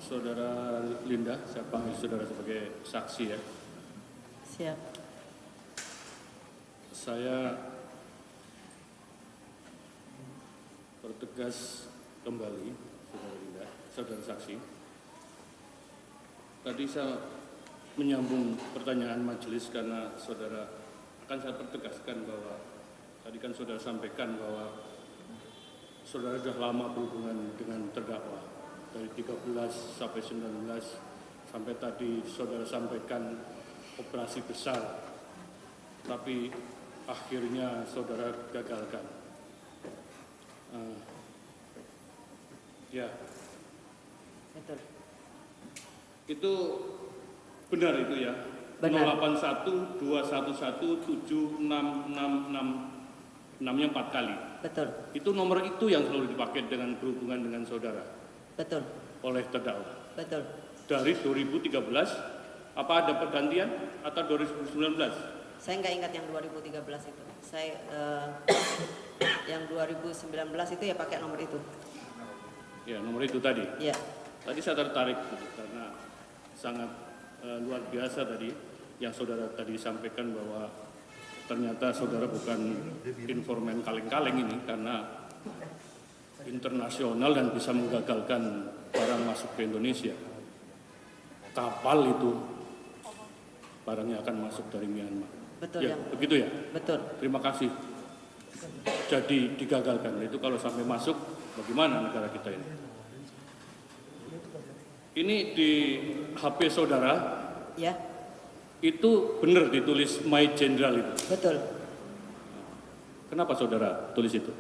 Saudara Linda, saya panggil saudara sebagai saksi ya. Siap. Saya bertegas kembali, saudara Linda, saudara saksi. Tadi saya menyambung pertanyaan majelis karena saudara, akan saya pertegaskan bahwa tadi kan saudara sampaikan bahwa saudara sudah lama berhubungan dengan terdakwa. Dari 13 sampai 19, sampai tadi saudara sampaikan operasi besar, tapi akhirnya saudara gagalkan. Ya, Betul. itu benar itu ya. Benar. 081 211 7666 nya 4 kali. Betul. Itu nomor itu yang selalu dipakai dengan berhubungan dengan saudara. Betul. Oleh terdakwa. Betul. Dari 2013, apa ada pergantian atau 2019? Saya nggak ingat yang 2013 itu. Saya yang 2019 itu ya pakai nomor itu. Ya, nomor itu tadi. Ya. Tadi saya tertarik karena sangat luar biasa tadi yang saudara tadi sampaikan bahwa ternyata saudara bukan informan kaleng-kaleng ini karena internasional dan bisa menggagalkan barang masuk ke Indonesia. Kapal itu barangnya akan masuk dari Myanmar. Betul Ya, yang. begitu ya? Betul. Terima kasih. Jadi digagalkan. Itu kalau sampai masuk, bagaimana negara kita ini? Ini di HP saudara, Ya. itu benar ditulis My General itu. Betul. Kenapa saudara tulis itu?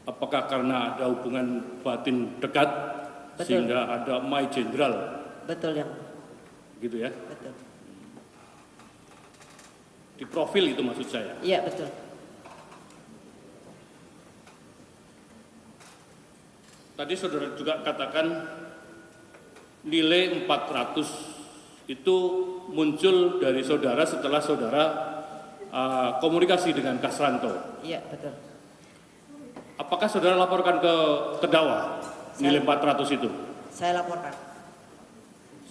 Apakah karena ada hubungan batin dekat, Betul. sehingga ada My General? Betul yang. Gitu ya? Betul. Di profil itu maksud saya. Iya betul. Tadi saudara juga katakan nilai 400 itu muncul dari saudara setelah saudara komunikasi dengan Kasranto. Iya betul. Apakah saudara laporkan ke terdakwa nilai 400 itu? Saya laporkan.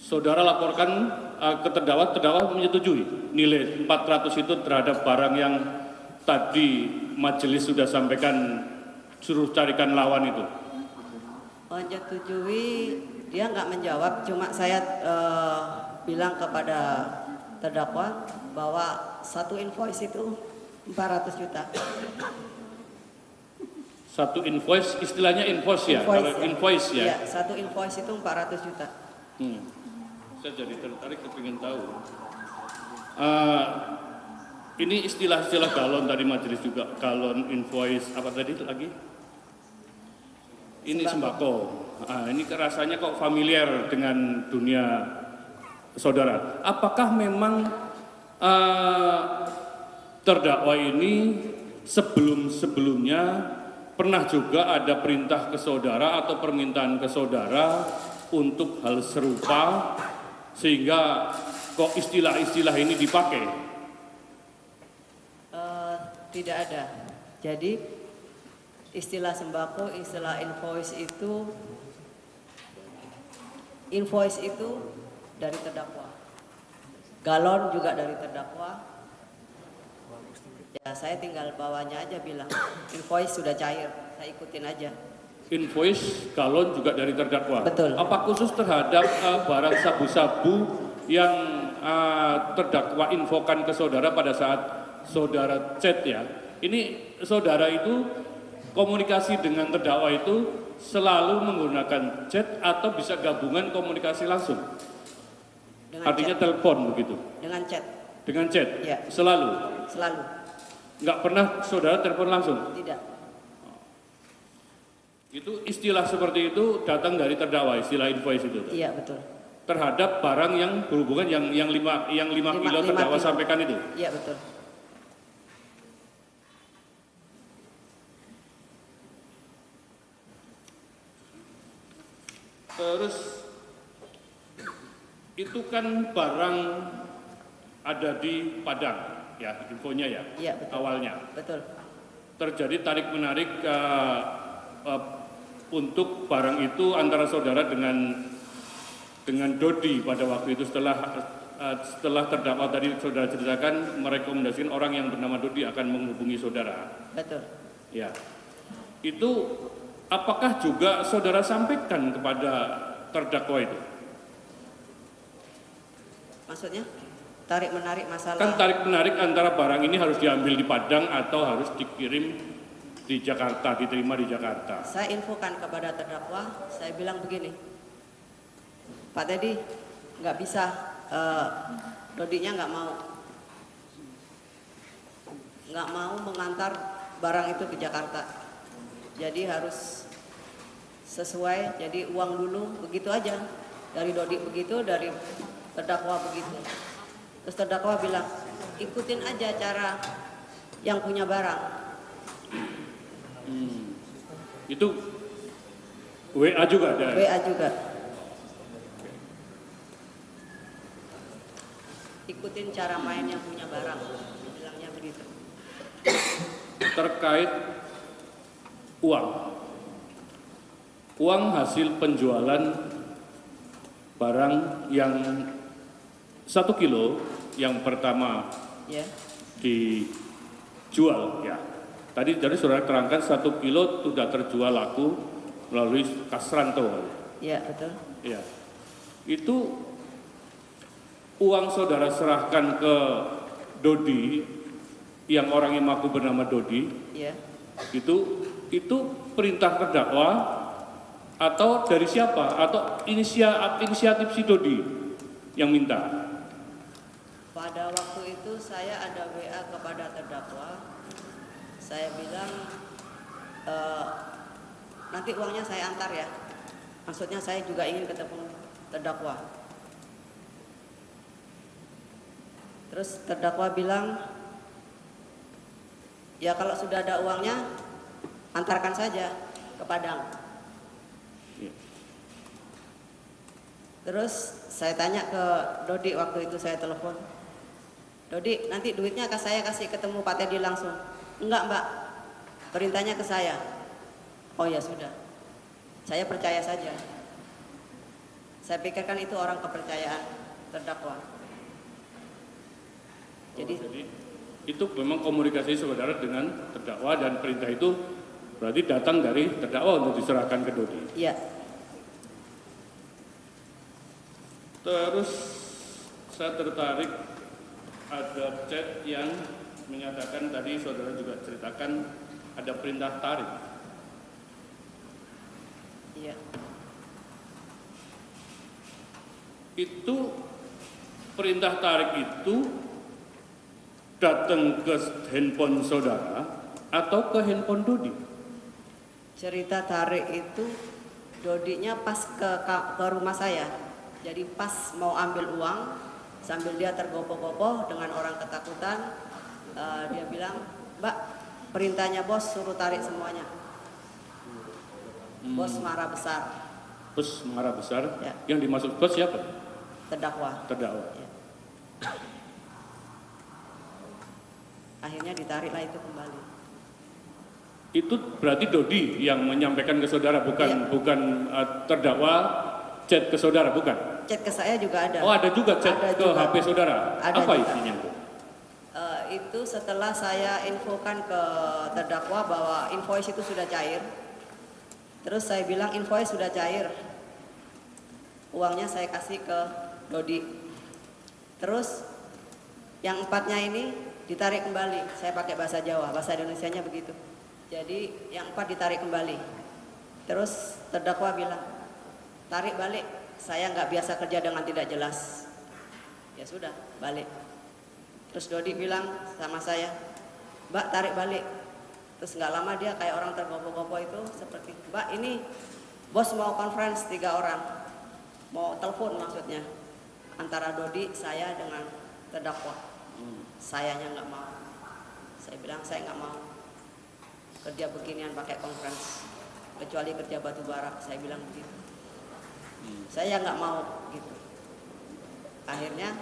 Saudara laporkan ke terdakwa menyetujui nilai 400 itu terhadap barang yang tadi majelis sudah sampaikan suruh carikan lawan itu. Menyetujui, dia nggak menjawab, cuma saya bilang kepada terdakwa bahwa satu invoice itu 400 juta. Satu invoice, istilahnya invoice ya? Kalau invoice ya? Iya, satu invoice itu 400 juta. Saya jadi tertarik kepingin tahu. Ini istilah-istilah galon tadi majelis juga, galon, invoice, apa tadi lagi? Ini sembako. Ini rasanya kok familiar dengan dunia saudara. Apakah memang terdakwa ini sebelum-sebelumnya pernah juga ada perintah ke saudara atau permintaan ke saudara untuk hal serupa sehingga kok istilah-istilah ini dipakai? Tidak ada. Jadi istilah sembako, istilah invoice itu dari terdakwa. Galon juga dari terdakwa. Ya, saya tinggal bawanya aja bilang invoice sudah cair, saya ikutin aja. Invoice, galon juga dari terdakwa. Betul. Apa khusus terhadap barang sabu-sabu yang terdakwa infokan ke saudara pada saat saudara chat ya? Ini saudara itu komunikasi dengan terdakwa itu selalu menggunakan chat atau bisa gabungan komunikasi langsung? Dengan Artinya chat. telepon begitu? Dengan chat. Dengan chat? Ya. Selalu? Selalu. Nggak pernah saudara telepon langsung? Tidak. Itu istilah seperti itu datang dari terdakwa, istilah invoice itu? Iya betul. Terhadap barang yang berhubungan yang 5 kilo terdakwa kilo. sampaikan itu? Iya betul. Terus itu kan barang ada di Padang ya, infonya ya? Iya betul. Awalnya. Betul. Terjadi tarik-menarik untuk barang itu antara saudara dengan dengan Dodi pada waktu itu setelah terdakwa tadi saudara ceritakan merekomendasikan orang yang bernama Dodi akan menghubungi saudara. Betul. Ya. Itu apakah juga saudara sampaikan kepada terdakwa itu? Maksudnya tarik menarik masalah? Kan tarik menarik antara barang ini harus diambil di Padang atau harus dikirim di Jakarta, diterima di Jakarta. Saya infokan kepada terdakwa, saya bilang begini, Pak Teddy nggak bisa, Dodinya nggak mau mengantar barang itu ke Jakarta. Jadi harus sesuai, jadi uang dulu begitu aja. Dari Dodi begitu, dari terdakwa begitu. Terus terdakwa bilang, ikutin aja cara yang punya barang. Itu WA juga ada? WA juga. Ikutin cara main yang punya barang, bilangnya begitu. Terkait uang hasil penjualan barang yang 1 kilo yang pertama dijual ya. Tadi dari saudara terangkan 1 kilo sudah terjual laku melalui Kasranto. Iya betul. Ya, itu uang saudara serahkan ke Dodi yang orang yang mengaku bernama Dodi. Iya. Itu perintah terdakwa atau dari siapa? Atau inisiatif si Dodi yang minta? Pada waktu itu saya ada WA kepada terdakwa. Saya bilang nanti uangnya saya antar ya. Maksudnya saya juga ingin ketemu terdakwa. Terus terdakwa bilang, ya kalau sudah ada uangnya antarkan saja ke Padang. Terus saya tanya ke Dodi waktu itu, saya telepon, Dodi nanti duitnya saya kasih ketemu Pak Teddy langsung. Enggak Mbak, perintahnya ke saya. Oh ya sudah, saya percaya saja. Saya pikirkan itu orang kepercayaan terdakwa. Jadi itu memang komunikasi saudara dengan terdakwa dan perintah itu berarti datang dari terdakwa untuk diserahkan ke Dodi. Iya. Terus saya tertarik ada chat yang menyatakan tadi saudara juga ceritakan ada perintah tarik. Iya. Itu perintah tarik itu datang ke handphone saudara atau ke handphone Dodi? Cerita tarik itu Dodinya pas ke rumah saya. Jadi pas mau ambil uang sambil dia tergopoh-gopoh dengan orang ketakutan, dia bilang, Mbak, perintahnya bos suruh tarik semuanya. Bos marah besar. Bos marah besar? Ya. Yang dimaksud bos siapa? Terdakwa. Terdakwa. Ya. Akhirnya ditariklah itu kembali. Itu berarti Dodi yang menyampaikan ke saudara, bukan terdakwa chat ke saudara, bukan? Chat ke saya juga ada. Oh, ada juga chat ada ke juga. HP saudara. Ada apa juga. isinya itu? Itu setelah saya infokan ke terdakwa bahwa invoice itu sudah cair. Terus saya bilang invoice sudah cair. Uangnya saya kasih ke Dodi. Terus yang 4-nya ini ditarik kembali. Saya pakai bahasa Jawa, bahasa Indonesianya begitu. Jadi yang 4 ditarik kembali. Terus terdakwa bilang, tarik balik. Saya nggak biasa kerja dengan tidak jelas. Ya sudah, balik. Terus Dodi bilang sama saya, Mbak tarik balik. Terus nggak lama dia kayak orang tergopoh-gopoh itu seperti, Mbak ini bos mau conference 3 orang. Mau telepon maksudnya. Antara Dodi, saya dengan terdakwa. Sayanya nggak mau. Saya bilang saya nggak mau kerja beginian pakai conference, kecuali kerja batu bara. Saya bilang begitu. Saya nggak mau gitu. Akhirnya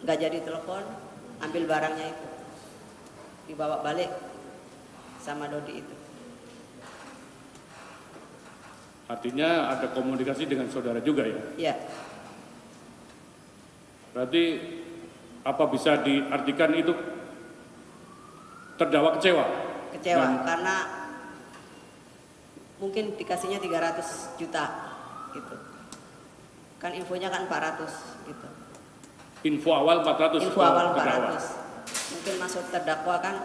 nggak jadi telepon, ambil barangnya itu, dibawa balik sama Dodi itu. Artinya ada komunikasi dengan saudara juga ya? Ya, Berarti apa bisa diartikan itu terdakwa kecewa? kecewa karena mungkin dikasihnya 300 juta gitu. Kan infonya kan 400 gitu. Info awal 400. Info awal 400. Mungkin masuk terdakwa kan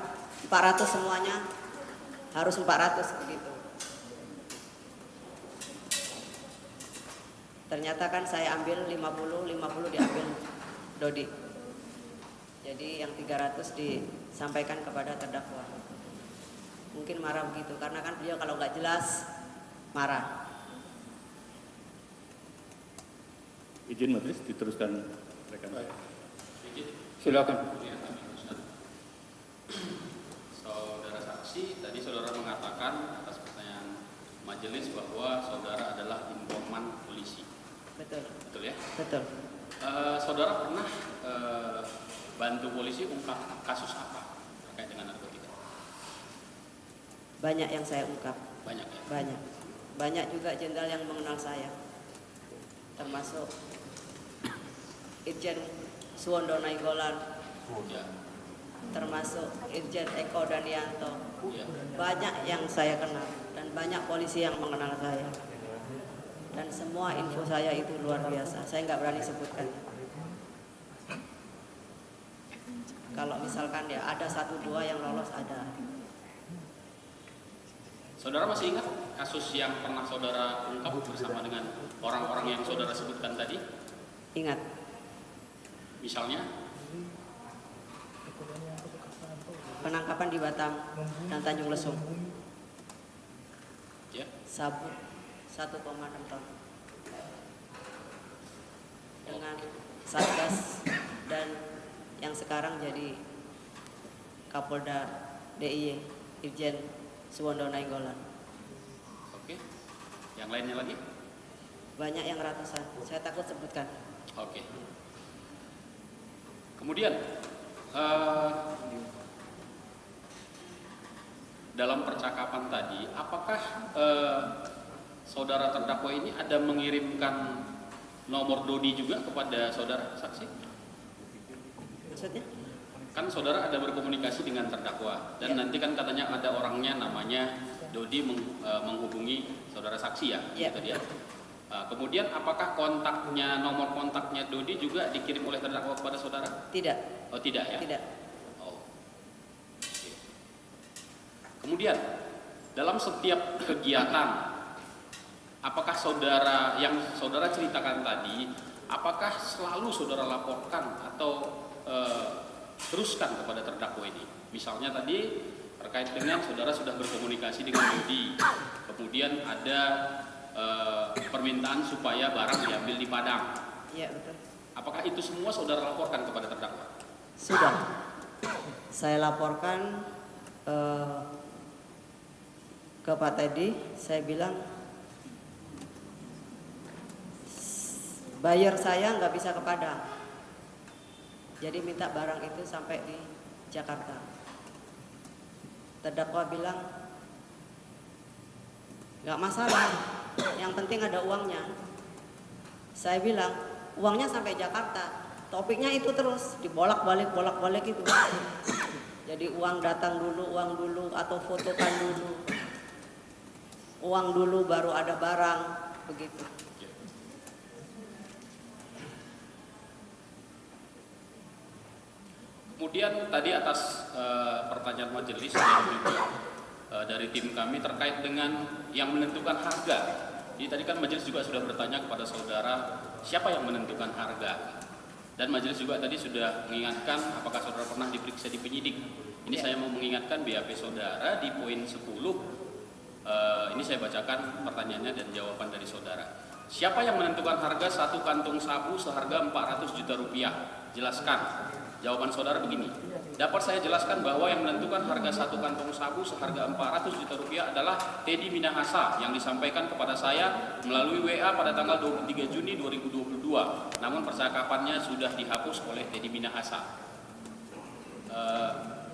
400 semuanya, harus 400 begitu. Ternyata kan saya ambil 50 diambil Dodi. Jadi yang 300 disampaikan kepada terdakwa. Mungkin marah begitu karena kan beliau kalau nggak jelas marah. Izin majelis diteruskan rekan saya. Silakan. Saudara saksi, tadi saudara mengatakan atas pertanyaan majelis bahwa saudara adalah informan polisi. Betul. Betul ya? Betul. Saudara pernah bantu polisi ungkap kasus apa terkait dengan narkotika? Banyak yang saya ungkap. Banyak ya? Banyak. Banyak juga jenderal yang mengenal saya. Termasuk Irjen Suwondo Nainggolan, Ya. termasuk Irjen Eko Danianto. Ya. Banyak yang saya kenal dan banyak polisi yang mengenal saya. Dan semua info saya itu luar biasa. Saya nggak berani sebutkan. Kalau misalkan ya ada 1-2 yang lolos ada. Saudara masih ingat kasus yang pernah saudara ungkap bersama dengan orang-orang yang saudara sebutkan tadi? Ingat, Misalnya? penangkapan di Batam dan Tanjung Lesung. Ya. Sabu 1,6 ton. Dengan Satgas dan yang sekarang jadi Kapolda DIY Irjen Suwondo Nainggolan. Oke. Yang lainnya lagi? Banyak yang ratusan. Saya takut sebutkan. Oke. Kemudian dalam percakapan tadi, apakah saudara terdakwa ini ada mengirimkan nomor Dodi juga kepada saudara saksi? Maksudnya? Kan saudara ada berkomunikasi dengan terdakwa dan Ya. nanti kan katanya ada orangnya namanya Dodi menghubungi saudara saksi ya, Ya. gitu dia. Kemudian apakah kontaknya, nomor kontaknya Dodi juga dikirim oleh terdakwa kepada saudara? Tidak, Oh tidak ya? tidak. Oh. Oke. Kemudian dalam setiap kegiatan, apakah saudara yang saudara ceritakan tadi, apakah selalu saudara laporkan atau teruskan kepada terdakwa ini? Misalnya tadi terkait dengan saudara sudah berkomunikasi dengan Dodi, kemudian ada permintaan supaya barang diambil di Padang. Iya, betul. Apakah itu semua saudara laporkan kepada terdakwa? Sudah. Saya laporkan ke Pak Teddy, saya bilang buyer saya nggak bisa ke Padang. Jadi minta barang itu sampai di Jakarta. Terdakwa bilang nggak masalah, yang penting ada uangnya. Saya bilang uangnya sampai Jakarta, topiknya itu terus dibolak-balik itu. Jadi uang datang dulu, uang dulu, atau fotokan dulu, uang dulu baru ada barang, begitu. Kemudian tadi atas pertanyaan majelis dan juga dari tim kami terkait dengan yang menentukan harga. Jadi tadi kan majelis juga sudah bertanya kepada saudara siapa yang menentukan harga. Dan majelis juga tadi sudah mengingatkan apakah saudara pernah diperiksa di penyidik. Ini saya mau mengingatkan BAP saudara di poin 10. Ini saya bacakan pertanyaannya dan jawaban dari saudara. Siapa yang menentukan harga satu kantung sabu seharga 400 juta rupiah? Jelaskan. Jawaban saudara begini, dapat saya jelaskan bahwa yang menentukan harga satu kantong sabu seharga 400 juta rupiah adalah Teddy Minahasa yang disampaikan kepada saya melalui WA pada tanggal 23 Juni 2022. Namun percakapannya sudah dihapus oleh Teddy Minahasa.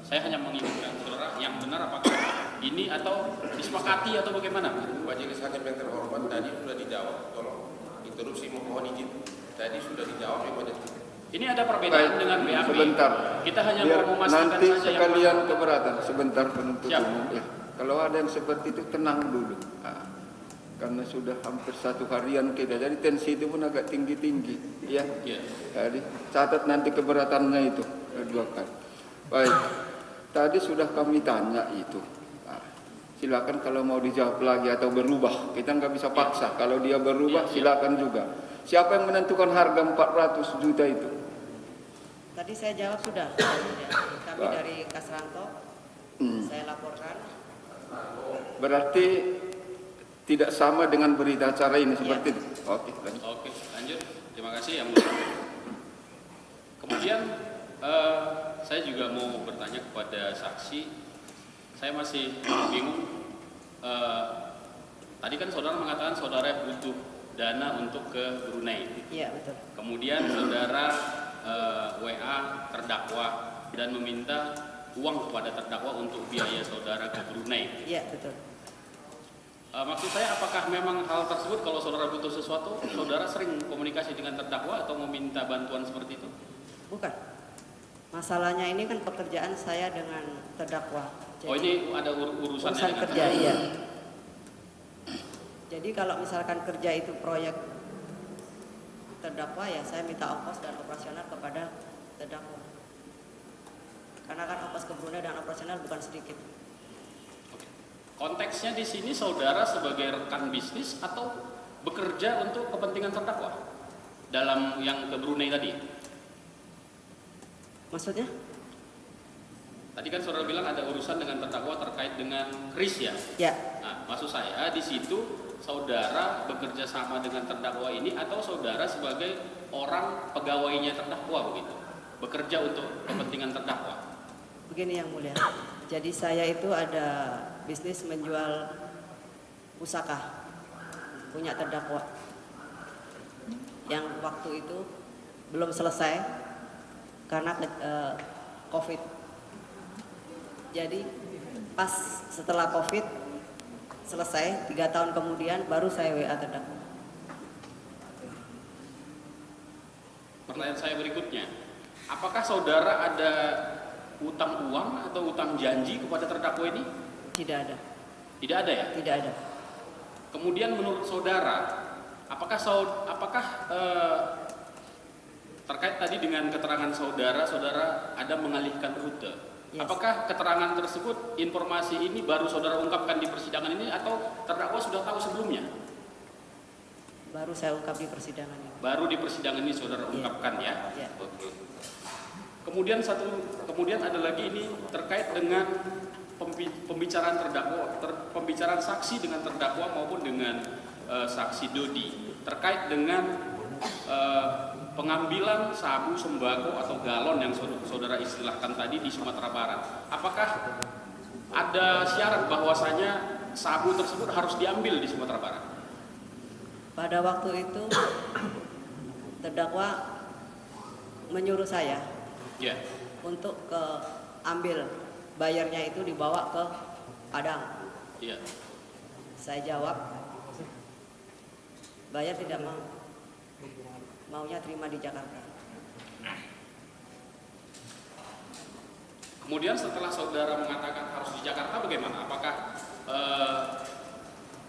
Saya hanya mengingatkan saudara, yang benar apakah ini atau disepakati atau bagaimana? Majelis Hakim yang terhormat, tadi sudah dijawab. Tolong interupsi, mohon izin. Tadi sudah dijawab ya majelis. Ini ada perbedaan dengan BAP. Sebentar. Kita hanya Biar mau memastikan nanti saja sekalian yang keberatan. Sebentar penuntut Siap. umum. Ya. Kalau ada yang seperti itu tenang dulu. Karena sudah hampir 1 harian kita, jadi tensi itu pun agak tinggi-tinggi. Ya. Ya. Jadi catat nanti keberatannya itu kedua kali. Baik. Tadi sudah kami tanya itu. Silakan kalau mau dijawab lagi atau berubah. Kita nggak bisa paksa. Kalau dia berubah silakan juga. Siapa yang menentukan harga 400 juta itu? Tadi saya jawab sudah. Kami Baik. dari Kasranto, saya laporkan. Berarti tidak sama dengan berita acara ini seperti itu. Oke, lanjut. Oke, lanjut. Terima kasih yang mulia. Kemudian saya juga mau bertanya kepada saksi. Saya masih bingung. Tadi kan saudara mengatakan saudara butuh dana untuk ke Brunei. Iya, betul. Kemudian saudara WA terdakwa dan meminta uang kepada terdakwa untuk biaya saudara ke Brunei. Iya, betul. Maksud saya, apakah memang hal tersebut kalau saudara butuh sesuatu, saudara sering komunikasi dengan terdakwa atau meminta bantuan seperti itu? Bukan. Masalahnya ini kan pekerjaan saya dengan terdakwa. Oh, ini ada urusannya urusan dengan kerja, terdakwa. iya. Jadi kalau misalkan kerja itu proyek terdakwa, ya saya minta ongkos dan operasional kepada terdakwa. Karena kan ongkos ke Brunei dan operasional bukan sedikit. Oke. Konteksnya di sini saudara sebagai rekan bisnis atau bekerja untuk kepentingan terdakwa dalam yang ke Brunei tadi? Maksudnya? Tadi kan saudara bilang ada urusan dengan terdakwa terkait dengan kris ya? Ya, Nah, maksud saya di situ saudara bekerja sama dengan terdakwa ini atau saudara sebagai orang pegawainya terdakwa begitu? Bekerja untuk kepentingan terdakwa. begini yang mulia. Jadi saya itu ada bisnis menjual pusaka punya terdakwa. Yang waktu itu belum selesai karena COVID. Jadi pas setelah COVID selesai 3 tahun kemudian baru saya WA terdakwa. Pertanyaan saya berikutnya, apakah saudara ada utang uang atau utang janji kepada terdakwa ini? Tidak ada, Tidak ada ya? tidak ada. Kemudian menurut saudara, apakah terkait tadi dengan keterangan saudara, saudara ada mengalihkan rute? Yes. Apakah keterangan tersebut, informasi ini baru saudara ungkapkan di persidangan ini atau terdakwa sudah tahu sebelumnya? Baru saya ungkap di persidangan ini. Baru di persidangan ini saudara Iya. ungkapkan ya? Iya. Oke. Kemudian ada lagi ini terkait dengan pembicaraan terdakwa, pembicaraan saksi dengan terdakwa maupun dengan saksi Dodi terkait dengan pengambilan sabu, sembako atau galon yang saudara istilahkan tadi di Sumatera Barat. Apakah ada syarat bahwasanya sabu tersebut harus diambil di Sumatera Barat? Pada waktu itu terdakwa menyuruh saya Ya. untuk ambil, bayarnya itu dibawa ke Padang. Iya. Saya jawab, bayar tidak mau, maunya terima di Jakarta. Kemudian setelah saudara mengatakan harus di Jakarta, bagaimana? Apakah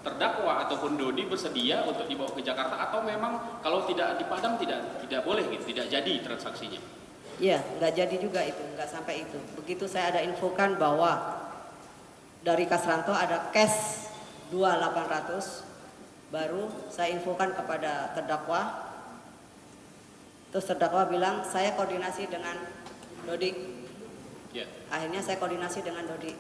terdakwa ataupun Dodi bersedia untuk dibawa ke Jakarta atau memang kalau tidak di Padang tidak boleh gitu, tidak jadi transaksinya? Iya, nggak jadi juga itu, nggak sampai itu. Begitu saya ada infokan bahwa dari Kasranto ada cash 2.800, baru saya infokan kepada terdakwa. Terus terdakwa bilang saya koordinasi dengan Dodi. Ya. Akhirnya saya koordinasi dengan Dodi.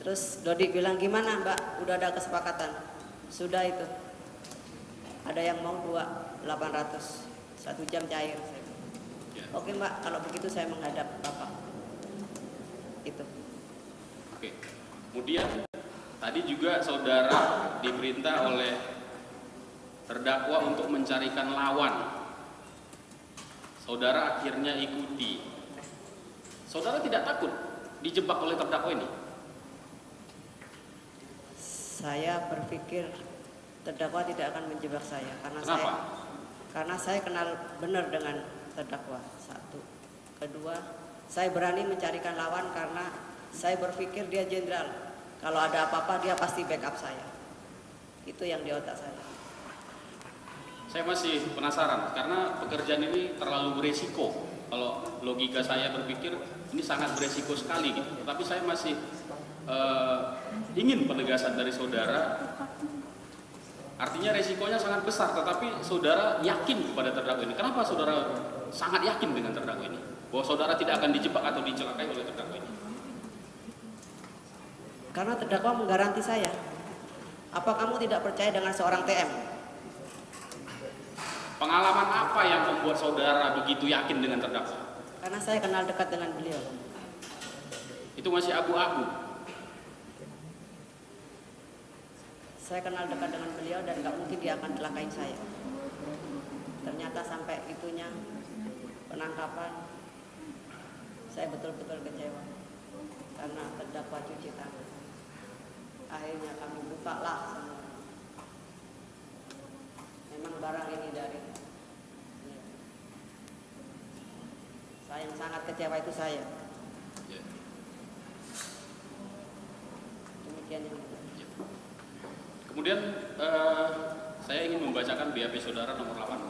Terus Dodi bilang, gimana Mbak, udah ada kesepakatan? Sudah itu. Ada yang mau 2.800, 1 jam cair. Ya. Oke Mbak, kalau begitu saya menghadap Bapak. Itu. Oke. Kemudian tadi juga saudara diperintah oleh terdakwa untuk mencarikan lawan. Saudara akhirnya ikuti. Saudara tidak takut dijebak oleh terdakwa ini? Saya berpikir terdakwa tidak akan menjebak saya Kenapa? karena saya kenal benar dengan terdakwa. Satu, kedua, saya berani mencarikan lawan karena saya berpikir dia jenderal. Kalau ada apa-apa dia pasti backup saya. Itu yang di otak saya. Saya masih penasaran karena pekerjaan ini terlalu beresiko. Kalau logika saya berpikir ini sangat beresiko sekali gitu. Tetapi saya masih ingin penegasan dari saudara. Artinya resikonya sangat besar, tetapi saudara yakin kepada terdakwa ini. Kenapa saudara sangat yakin dengan terdakwa ini? Bahwa saudara tidak akan dijebak atau dicelakai oleh terdakwa ini? Karena terdakwa menggaranti saya. Apa kamu tidak percaya dengan seorang TM? Pengalaman apa yang membuat saudara begitu yakin dengan terdakwa? Karena saya kenal dekat dengan beliau. Itu masih abu-abu. Saya kenal dekat dengan beliau dan nggak mungkin dia akan celakain saya. Ternyata sampai itunya penangkapan, saya betul-betul kecewa karena terdakwa cuci tangan. Akhirnya kami buka lah semua. Memang barang ini dari saya, yang sangat kecewa itu saya. Demikian yang Kemudian saya ingin membacakan BAP saudara nomor 18.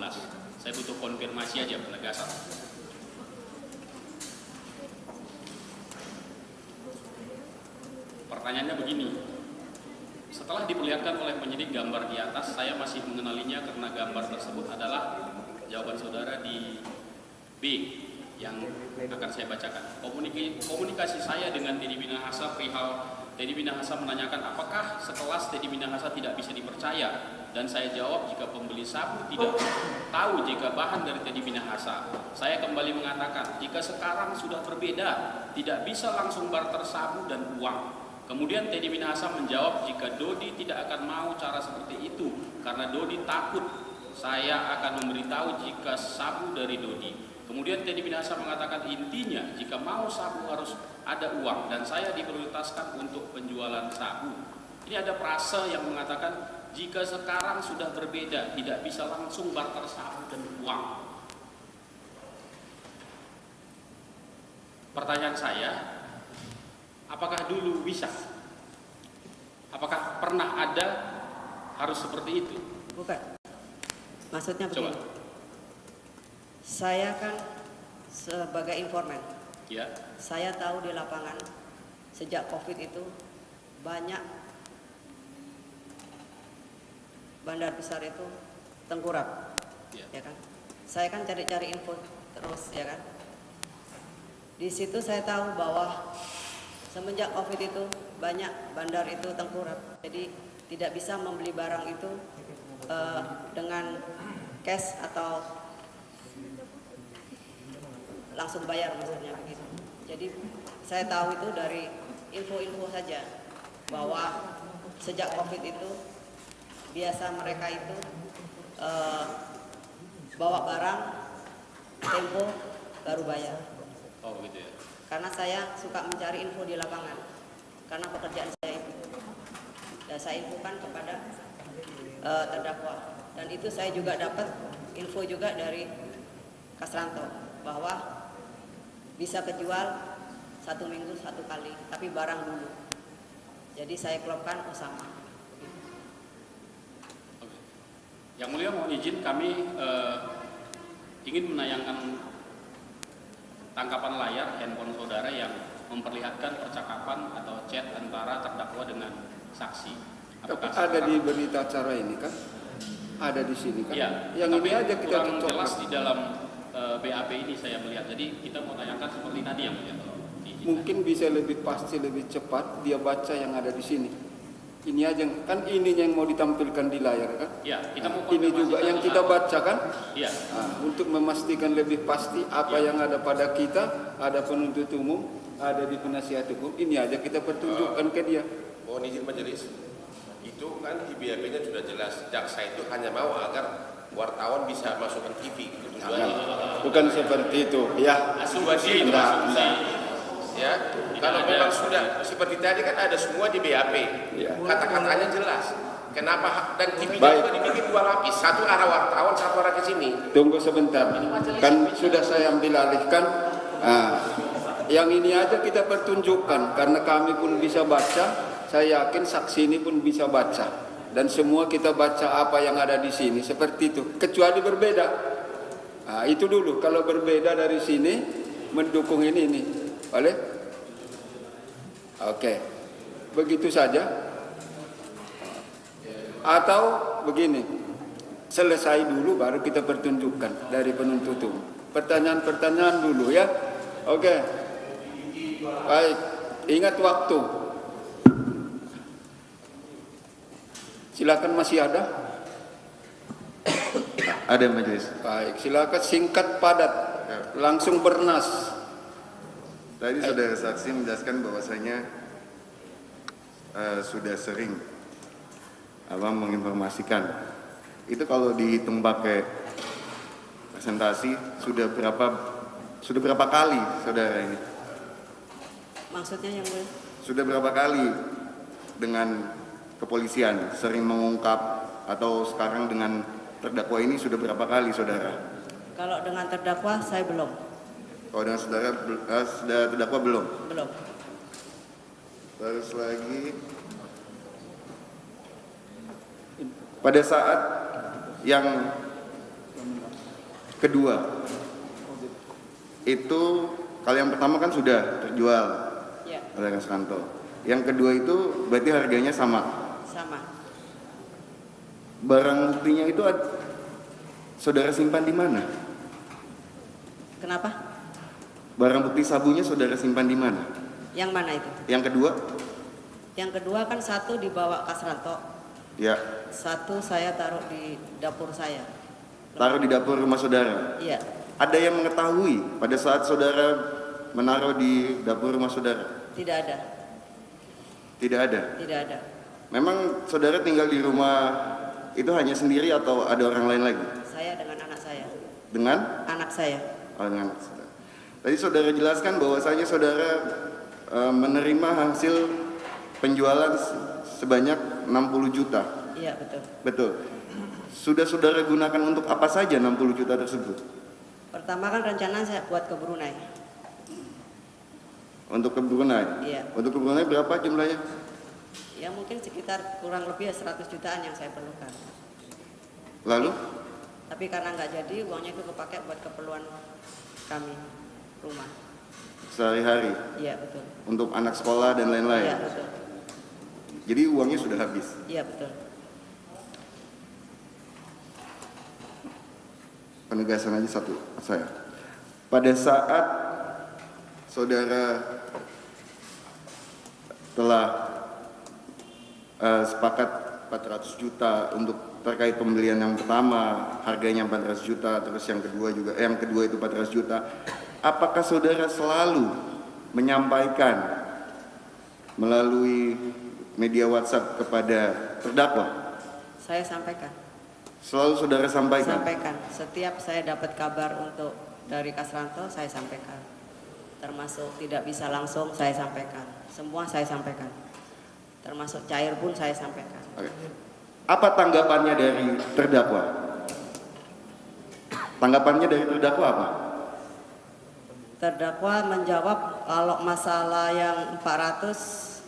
Saya butuh konfirmasi aja penegasan. Pertanyaannya begini. Setelah diperlihatkan oleh penyidik gambar di atas, saya masih mengenalinya karena gambar tersebut adalah jawaban saudara di B yang akan saya bacakan. Komunikasi saya dengan Teddy Minahasa perihal Teddy Minahasa menanyakan apakah sekelas Teddy Minahasa tidak bisa dipercaya, dan saya jawab jika pembeli sabu tidak tahu jika bahan dari Teddy Minahasa. Saya kembali mengatakan jika sekarang sudah berbeda, tidak bisa langsung barter sabu dan uang. Kemudian Teddy Minahasa menjawab jika Dodi tidak akan mau cara seperti itu karena Dodi takut saya akan memberitahu jika sabu dari Dodi. Kemudian Teddy Minahasa mengatakan intinya jika mau sabu harus ada uang dan saya diprioritaskan untuk penjualan sabu. Ini ada frase yang mengatakan jika sekarang sudah berbeda tidak bisa langsung barter sabu dan uang. Pertanyaan saya, apakah dulu bisa? Apakah pernah ada harus seperti itu? bukan. Maksudnya begini. Coba. Saya kan sebagai informan, Ya. saya tahu di lapangan sejak COVID itu banyak bandar besar itu tengkurap, ya kan? Saya kan cari-cari info terus, ya kan? Di situ saya tahu bahwa semenjak COVID itu banyak bandar itu tengkurap, jadi tidak bisa membeli barang itu dengan cash atau langsung bayar, maksudnya begitu. Jadi saya tahu itu dari info-info saja bahwa sejak COVID itu biasa mereka itu bawa barang tempo baru bayar. Oh begitu ya. Karena saya suka mencari info di lapangan, karena pekerjaan saya itu. Dan saya infokan kepada terdakwa. Dan itu saya juga dapat info juga dari Kasranto bahwa bisa kejual 1 minggu 1 kali, tapi barang dulu. Jadi saya klopkan sama. Oke. Yang mulia mohon izin kami ingin menayangkan tangkapan layar handphone saudara yang memperlihatkan percakapan atau chat antara terdakwa dengan saksi. Tapi ada di berita acara ini kan? Ada di sini kan? Ya, Yang ini aja kita kurang cocokkan. jelas di dalam BAP ini saya melihat. Jadi kita mau tayangkan seperti tadi yang mulia. Mungkin bisa lebih pasti, lebih cepat dia baca yang ada di sini. Ini aja kan, ini yang mau ditampilkan di layar kan? Ya, kita mau Ini juga yang kita baca kan? Iya. Untuk memastikan lebih pasti apa yang ada pada kita, ada penuntut umum, ada di penasihat hukum. Ini aja kita pertunjukkan ke dia. Mohon izin majelis. Itu kan di BAP-nya sudah jelas. Jaksa itu hanya mau agar wartawan bisa masukkan TV. Tujuannya. Bukan seperti itu, ya. Asumsi itu Enggak, asumsi. enggak. Ya, kalau memang sudah seperti tadi kan ada semua di BAP, Ya. kata-katanya jelas. Kenapa dan TV-nya Baik. juga dibikin 2 lapis, satu arah wartawan, satu arah ke sini. Tunggu sebentar, kan sudah saya ambil alihkan. Yang ini aja kita pertunjukkan, karena kami pun bisa baca, saya yakin saksi ini pun bisa baca. Dan semua kita baca apa yang ada di sini, seperti itu. Kecuali berbeda. Itu dulu, kalau berbeda dari sini, mendukung ini. Boleh? Oke, begitu saja. Atau begini, selesai dulu baru kita pertunjukkan dari penuntut umum. Pertanyaan-pertanyaan dulu ya. Oke. Baik, ingat waktu. Silakan, masih ada? Ada majelis. Baik, silakan singkat padat, langsung bernas. Tadi saudara saksi menjelaskan bahwasanya sudah sering menginformasikan. Itu kalau dihitung pakai presentasi sudah berapa kali saudara ini? Maksudnya yang gue? Sudah berapa kali dengan kepolisian sering mengungkap, atau sekarang dengan terdakwa ini sudah berapa kali saudara? Kalau dengan terdakwa saya belum. Kalau dengan saudara sudah terdakwa belum? Belum. Terus lagi, pada saat yang kedua itu, kalau yang pertama kan sudah terjual oleh Kasranto. Yang kedua itu berarti harganya sama. Sama. Barang buktinya itu saudara simpan di mana? Kenapa? Barang bukti sabunya saudara simpan di mana? Yang mana itu? Yang kedua? Yang kedua kan satu dibawa Kasranto. Ya. Satu saya taruh di dapur saya. Taruh di dapur rumah saudara? Iya. Ada yang mengetahui pada saat saudara menaruh di dapur rumah saudara? Tidak ada. Tidak ada? Tidak ada. Memang saudara tinggal di rumah itu hanya sendiri atau ada orang lain lagi? Saya dengan anak saya. Dengan? Anak saya. Oh, dengan anak saudara. Tadi saudara jelaskan bahwasanya saudara menerima hasil penjualan sebanyak 60 juta. Iya, betul. Betul. Sudah saudara gunakan untuk apa saja 60 juta tersebut? Pertama kan rencana saya buat ke Brunei. Untuk ke Brunei? Iya. Untuk ke Brunei berapa jumlahnya? Ya mungkin sekitar kurang lebih 100 jutaan yang saya perlukan. Lalu? Tapi karena nggak jadi, uangnya itu kepake buat keperluan kami, rumah. Sehari-hari? Iya, betul. Untuk anak sekolah dan lain-lain? Iya, betul. Jadi uangnya sudah habis? Iya, betul. Penegasan aja satu saya. Pada saat saudara telah sepakat 400 juta untuk terkait pembelian yang pertama, harganya 400 juta, terus yang kedua itu 400 juta. Apakah saudara selalu menyampaikan melalui media WhatsApp kepada terdakwa? Saya sampaikan. Selalu saudara sampaikan? Sampaikan. Setiap saya dapat kabar dari Kasranto, saya sampaikan. Termasuk tidak bisa langsung, saya sampaikan. Semua saya sampaikan. Termasuk cair pun saya sampaikan. Oke. Apa tanggapannya dari terdakwa? Tanggapannya dari terdakwa apa? Terdakwa menjawab kalau masalah yang 400,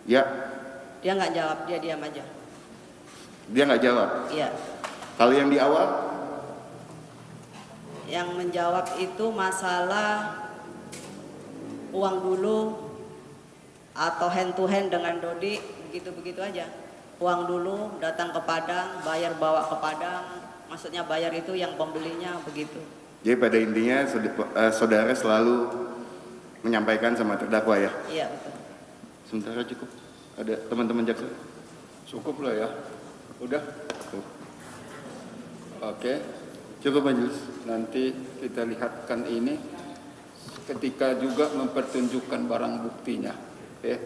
Ya. dia nggak jawab, dia diam aja. Dia nggak jawab? Iya. Kalau yang di awal? Yang menjawab itu masalah uang dulu atau hand to hand dengan Dodi, begitu-begitu aja. Uang dulu, datang ke Padang, bayar bawa ke Padang, maksudnya bayar itu yang pembelinya, begitu. Jadi pada intinya saudara selalu menyampaikan sama terdakwa ya? Iya, betul. Sementara cukup. Ada teman-teman jaksa? Cukup lah ya. Udah? Oke. Cukup majelis. Nanti kita lihatkan ini ketika juga mempertunjukkan barang buktinya. Oke.